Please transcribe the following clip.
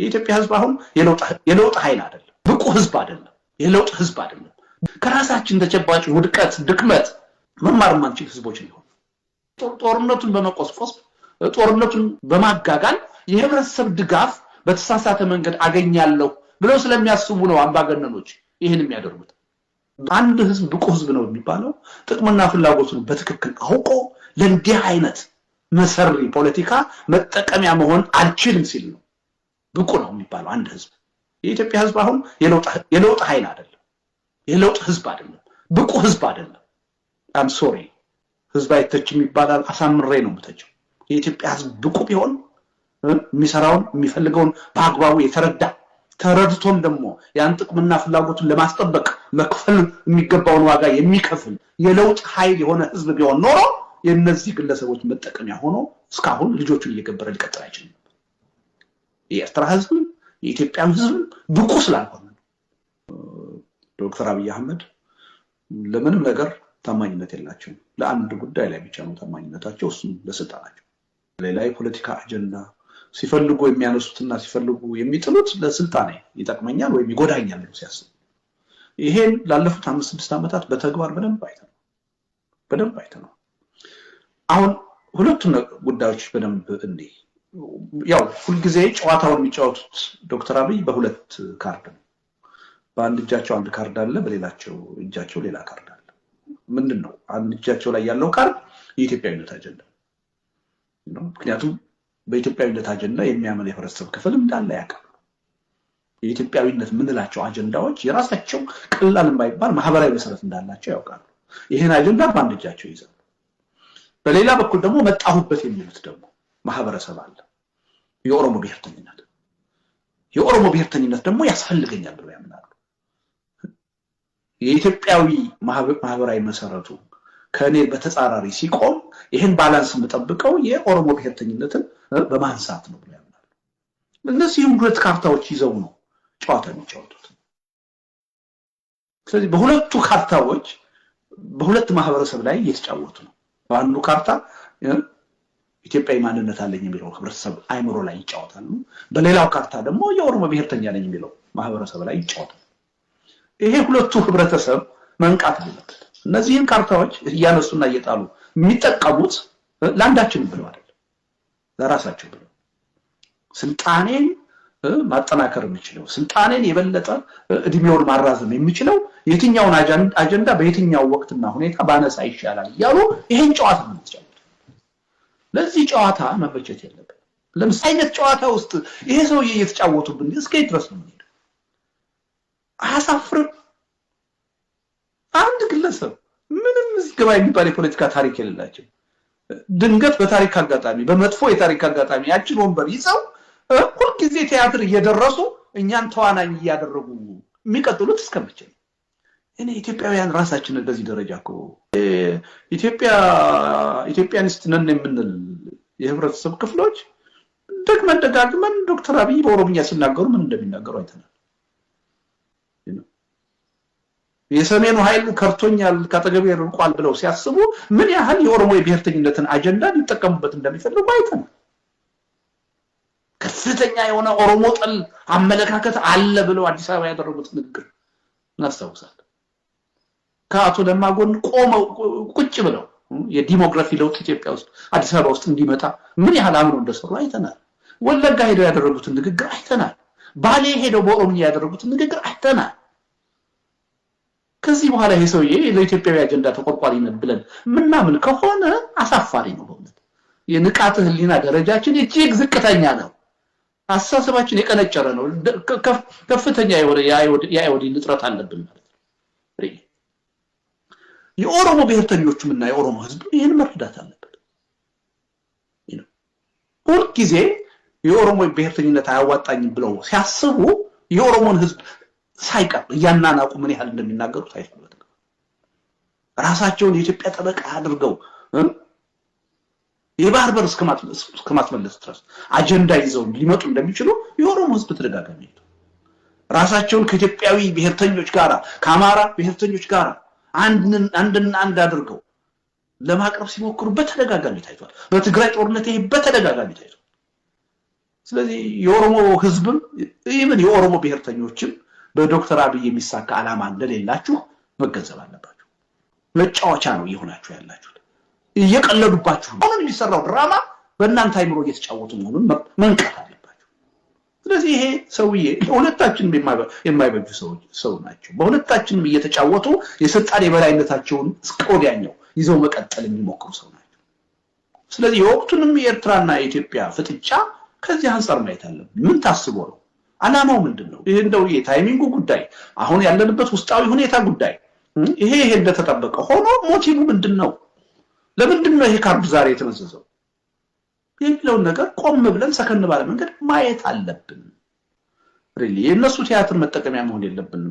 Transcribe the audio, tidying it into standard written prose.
የኢትዮጵያ ህዝብ አሁን የለውጥ ኃይል አይደለም ብቁ ህዝብ አይደለም የለውጥ ህዝብ አይደለም ከራሳችን ተጨባጭ ውድቀት ድክመት መማር ማንችል ህዝቦች ነው ጦርነቱን በመቆስቆስ ጦርነቱን በማጋጋል የህብረተሰብ ድጋፍ በተሳሳተ መንገድ አገኛለሁ ብለው ስለሚያስቡ ነው አምባገነኖች ይሄን የሚያደርጉት አንድ ህዝብ ብቁ ህዝብ ነው የሚባለው ጥቅምና ፍላጎቱን በትክክል አውቆ ለእንዲህ አይነት መሰሪ ፖለቲካ መጠቀሚያ መሆን አልችልም ሲል ነው ብቁ ነው የሚባለው አንድ ህዝብ የኢትዮጵያ ህዝብ አሁን የለውጥ ኃይል አይደለም የለውጥ ህዝብ አይደለም ብቁ ህዝብ አይደለም I'm sorry ህዝብ አይተችም ይባላል አሳምሬ ነው የምተቸው የኢትዮጵያ ህዝብ ብቁ ቢሆን የሚሰራውን የሚፈልገውን በአግባቡ የተረዳ ተረድቶም ደግሞ ያን ጥቅምና ፍላጎቱን ለማስጠበቅ መክፈል የሚገባውን ዋጋ የሚከፍል የለውጥ ኃይል የሆነ ህዝብ ቢሆን ኖሮ የነዚህ ግለሰቦች መጠቀሚያ ሆኖ እስካሁን ልጆቹን እየገበረ ሊቀጥል አይችልም የኤርትራ ህዝብ የኢትዮጵያ ህዝብ ብቁ ስላልሆነ ዶክተር አብይ አህመድ ለምንም ነገር ታማኝነት የላቸውም ለአንድ ጉዳይ ላይ ብቻ ነው ታማኝነታቸው እሱም ለስልጣናቸው ሌላ የፖለቲካ አጀንዳ ሲፈልጉ የሚያነሱትና ሲፈልጉ የሚጥሉት ለስልጣኔ ይጠቅመኛል ወይ ይጎዳኛል ነው ሲያስቡ ይሄን ላለፉት 5-6 አመታት በተግባር በደንብ አይተናል አሁን ሁለቱም ጉዳዮች በደንብ እንዴ ያው ሁሉ ጊዜ ጨዋታውን የሚጫወቱት ዶክተር አብይ በሁለት ካርድ ነው በአንድ እጃቸው አንድ ካርድ አለ በሌላቸው እጃቸው ሌላ ካርድ አለ ምንድነው አንድ እጃቸው ላይ ያለው ካርድ የኢትዮጵያዊነት አጀንዳ ነው ምክንያቱም በኢትዮጵያዊነት አጀንዳ የሚያመን የህብረተሰብ ክፍል እንዳለ ያውቃል የኢትዮጵያዊነት ምንላቸው አጀንዳዎች የራሳቸው ቀላል የማይባል ማህበራዊ መሰረት እንዳላቸው ያውቃሉ ይሄን አጀንዳ በአንድ እጃቸው ይዘው በሌላ በኩል ደግሞ መጣሁበት የሚሉት ደግሞ ማህበረሰብ አለ የኦሮሞ ብሔርተኝነት ደግሞ ያስፈልገኛል ብለው ያምናሉ የኢትዮጵያዊ ማህበራዊ መሰረቱ ከኔ በተጻራሪ ሲቆም ይሄን ባላንስ መጠብቀው የኦሮሞ ብሔርተኝነትን በማንሳት ነው ብለው ያምናሉ እነዚህ ሁለት ካርታዎች ይዘው ነው ጨዋታ የሚጫወቱት ስለዚህ በሁለቱ ካርታዎች በሁለት ማህበረሰብ ላይ እየተጫወቱ ነው በአንዱ ካርታ ኢትዮጵያዊ ማንነት አለኝ የሚለው ህብረተሰብ አይምሮ ላይ ይጫወታሉ በሌላው ካርታ ደግሞ የኦሮሞ ብሔርተኛ ነኝ የሚለው ማህበረሰብ ላይ ይጫወታሉ ይሄ ሁለቱ ህብረተሰብ መንቃት አለበት እነዚህን ካርታዎች እያነሱና እየጣሉ የሚጠቀሙት ለአንዳችን ብለው አይደለም ለራሳቸው ብለው ስልጣኔን ማጠናከር የሚችለው ስልጣኔን የበለጠ እድሜውን ማራዘም የሚችለው የትኛውን አጀንዳ በየትኛው ወቅትና ሁኔታ ባነሳ ይሻላል ያሉ ይሄን ጨዋታ ነው የሚጫወቱት ለዚህ ጨዋታ መበጀት የለበት ለምሳሌ አይነት ጨዋታ ውስጥ ይሄ ሰው እየተጫወቱብን እስከ ድረስ ነው አሳፍር አንድ ግለሰብ ምንም ዝግባ የሚባል የፖለቲካ ታሪክ የሌላቸው ድንገት በታሪክ አጋጣሚ በመጥፎ የታሪክ አጋጣሚ ያችን ወንበር ይዘው ሁሉ ጊዜ ቲያትር እየደረሱ እኛን ተዋናኝ እያደረጉ የሚቀጥሉት እስከመቼ እኔ ኢትዮጵያውያን ራሳችንን በዚህ ደረጃ እኮ ኢትዮጵያኒስት ነን የምንል የህብረተሰብ ክፍሎች ደጋግመን ዶክተር አብይ በኦሮምኛ ሲናገሩ ምን እንደሚናገሩ አይተናል የሰሜኑ ኃይል ከርቶኛል ካጠገቤ ርቋል ብለው ሲያስቡ ምን ያህል የኦሮሞ የብሔርተኝነትን አጀንዳ ሊጠቀሙበት እንደሚፈልጉ አይተናል ከፍተኛ የሆነ ኦሮሞ ጠል አመለካከት አለ ብለው አዲስ አበባ ያደረጉት ንግግር እናስታውሳለን ከአቶ ለማ ጎን ቆመው ቁጭ ብለው የዲሞግራፊ ለውጥ ኢትዮጵያ ውስጥ አዲስ አበባ ውስጥ እንዲመጣ ምን ያህል አምነው እንደሰሩ አይተናል ወለጋ ሄደው ያደረጉትን ንግግር አይተናል ባሌ ሄደው በኦሮምኛ ያደረጉትን ንግግር አይተናል ከዚህ በኋላ ይሄ ሰውዬ ለኢትዮጵያዊ አጀንዳ ተቆርቋሪ ነው ብለን ምናምን ከሆነ አሳፋሪ ነው በእውነት የንቃተ ህሊና ደረጃችን እጅግ ዝቅተኛ ነው አስተሳሰባችን የቀነጨረ ነው ከፍተኛ የሆነ የአይኦዲ ንጥረት አለብን ማለት ነው የኦሮሞ ብሔርተኞችምና የኦሮሞ ህዝብ ይሄን መረዳት አለበት ሁሉ ጊዜ የኦሮሞ ብሔርተኝነት አያዋጣኝም ብለው ሲያስቡ የኦሮሞን ህዝብ ሳይቀር ያናናቁ ምን ያህል እንደሚናገሩ ታይቷል ራሳቸውን የኢትዮጵያ ጠበቃ አድርገው የባህር በር እስከማስመለስ ድረስ አጀንዳ ይዘው ሊመጡ እንደሚችሉ የኦሮሞ ህዝብ ተደጋጋሚ ራሳቸውን ከኢትዮጵያዊ ብሔርተኞች ጋር ከአማራ ብሔርተኞች ጋር አንድ አድርገው ለማቅረብ ሲሞክሩ በተደጋጋሚ ታይቷል በትግራይ ጦርነት ይሄ በተደጋጋሚ ታይቷል ስለዚህ የኦሮሞ ህዝብም ኢቭን የኦሮሞ ብሔርተኞችም በዶክተር አብይ የሚሳካ ዓላማ እንደሌላችሁ መገንዘብ አለባችሁ። መጫወቻ ነው እየሆናችሁ ያላችሁት። እየቀለዱባችሁ ነው። አሁን የሚሰራው ድራማ በእናንተ አይምሮ እየተጫወቱ መሆኑን መንቀት አለባችሁ። ስለዚህ ይሄ ሰውዬ ለሁለታችንም የማይበጁ ሰው ናቸው። በሁለታችንም እየተጫወቱ የስልጣን የበላይነታቸውን እስከ ወዲያኛው ይዘው መቀጠል የሚሞክሩ ሰው ናቸው። ስለዚህ የወቅቱንም የኤርትራና የኢትዮጵያ ፍጥጫ ከዚህ አንፃር ማየት አለብን። ምን ታስቦ ነው? ዓላማው ምንድነው? ይሄ እንደው የታይሚንጉ ጉዳይ፣ አሁን ያለንበት ውስጣዊ ሁኔታ ጉዳይ ይሄ እንደተጠበቀ ሆኖ ሞቲቭ ምንድነው? ለምንድነው ይሄ ካርድ ዛሬ የተመዘዘው? የሚለውን ነገር ቆም ብለን ሰከን ባለ መንገድ ማየት አለብን። ሪሊ የነሱ ቲያትር መጠቀሚያ መሆን የለብንም።